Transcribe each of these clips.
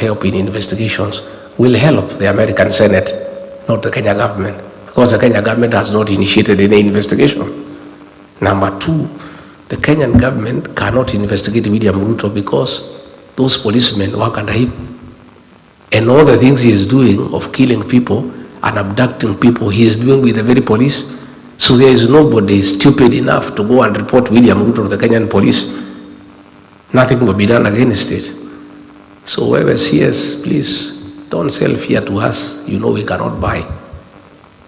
help in investigations will help the American Senate, not the Kenya government, because the Kenya government has not initiated any investigation. Number two, the Kenyan government cannot investigate William Ruto because those policemen work under him. And all the things he is doing of killing people and abducting people, he is doing with the very police. So there is nobody stupid enough to go and report William Ruto to the Kenyan police. Nothing will be done against it. So whoever sees, please don't sell fear to us. You know we cannot buy.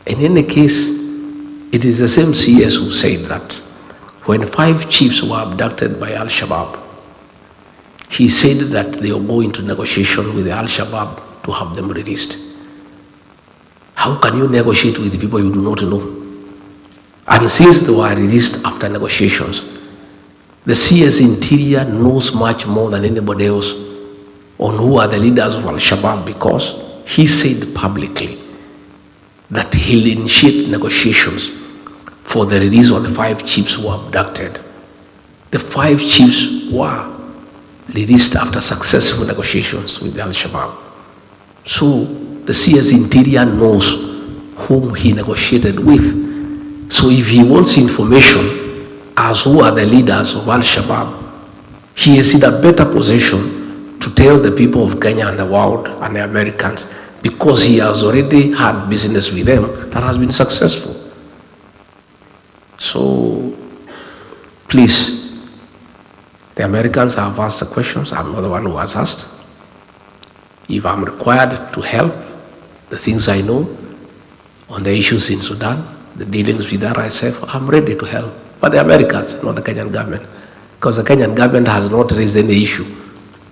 In any case, it is the same CS who said that when 5 chiefs were abducted by Al-Shabaab, he said that they will go into negotiation with the Al-Shabaab to have them released. How can you negotiate with people you do not know? And since they were released after negotiations, the CS Interior knows much more than anybody else on who are the leaders of Al-Shabaab, because he said publicly that he'll initiate negotiations for the release of the 5 chiefs who were abducted. The 5 chiefs were released after successful negotiations with the Al-Shabaab. So the CS Interior knows whom he negotiated with. So if he wants information as who are the leaders of Al-Shabaab, he is in a better position to tell the people of Kenya and the world and the Americans, because he has already had business with them that has been successful. So please, the Americans have asked the questions. I'm not the one who has asked. If I'm required to help the things I know on the issues in Sudan, the dealings with RSF, I'm ready to help. But the Americans, not the Kenyan government, because the Kenyan government has not raised any issue.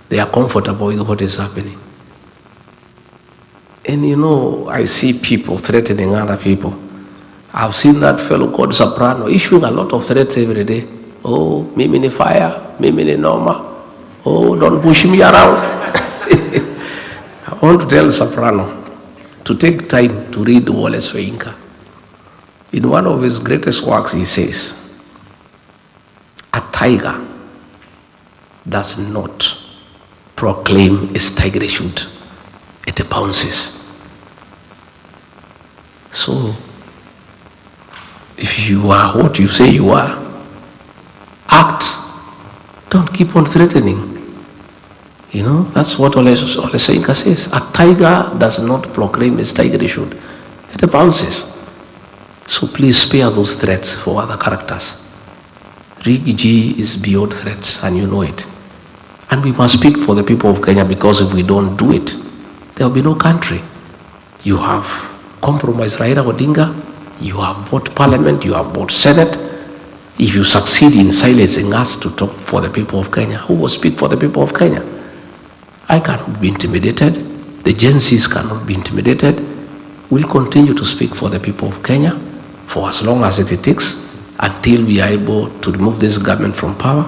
They are comfortable with what is happening. And you know, I see people threatening other people. I've seen that fellow called Soprano issuing a lot of threats every day. Oh, mimi ni fire, mimi ni noma. Oh, don't push me around. I want to tell Soprano to take time to read Wallace Soyinka. In one of his greatest works, he says, a tiger does not proclaim its tiger shoot. It pounces. So, if you are what you say you are, act. Don't keep on threatening. You know, that's what Ole Soyinka says. A tiger does not proclaim its tiger shoot. It pounces. So please spare those threats for other characters. Rigiji is beyond threats, and you know it. And we must speak for the people of Kenya, because if we don't do it, there will be no country. You have compromised Raila Odinga, you have bought parliament, you have bought Senate. If you succeed in silencing us to talk for the people of Kenya, who will speak for the people of Kenya? I cannot be intimidated. The Gen Zs cannot be intimidated. We'll continue to speak for the people of Kenya for as long as it takes, until we are able to remove this government from power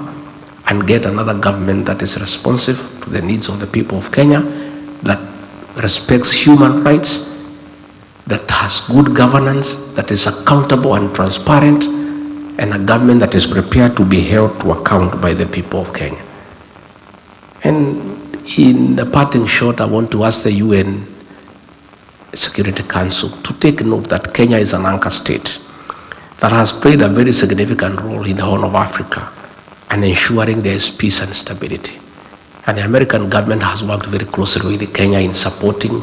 and get another government that is responsive to the needs of the people of Kenya, that respects human rights, that has good governance, that is accountable and transparent, and a government that is prepared to be held to account by the people of Kenya. And in the parting shot, I want to ask the UN Security Council to take note that Kenya is an anchor state that has played a very significant role in the Horn of Africa and ensuring there is peace and stability. And the American government has worked very closely with Kenya in supporting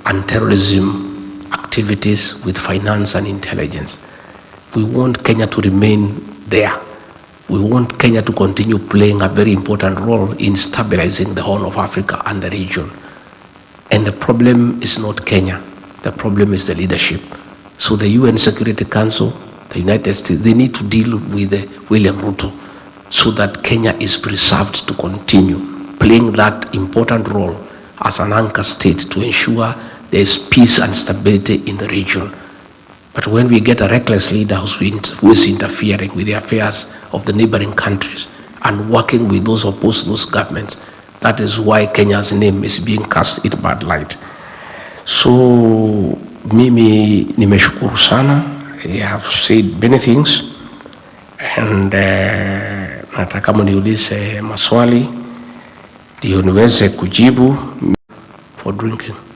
anti-terrorism activities with finance and intelligence. We want Kenya to remain there. We want Kenya to continue playing a very important role in stabilizing the Horn of Africa and the region. And the problem is not Kenya. The problem is the leadership. So the UN Security Council, the United States, they need to deal with William Ruto so that Kenya is preserved to continue playing that important role as an anchor state to ensure there is peace and stability in the region. But when we get a reckless leader who is interfering with the affairs of the neighboring countries and working with those opposed to those governments, that is why Kenya's name is being cast in bad light. So, mimi nimeshukuru sana. I have said many things, and nataka mniulize maswali ndio niweze kujibu. for drinking.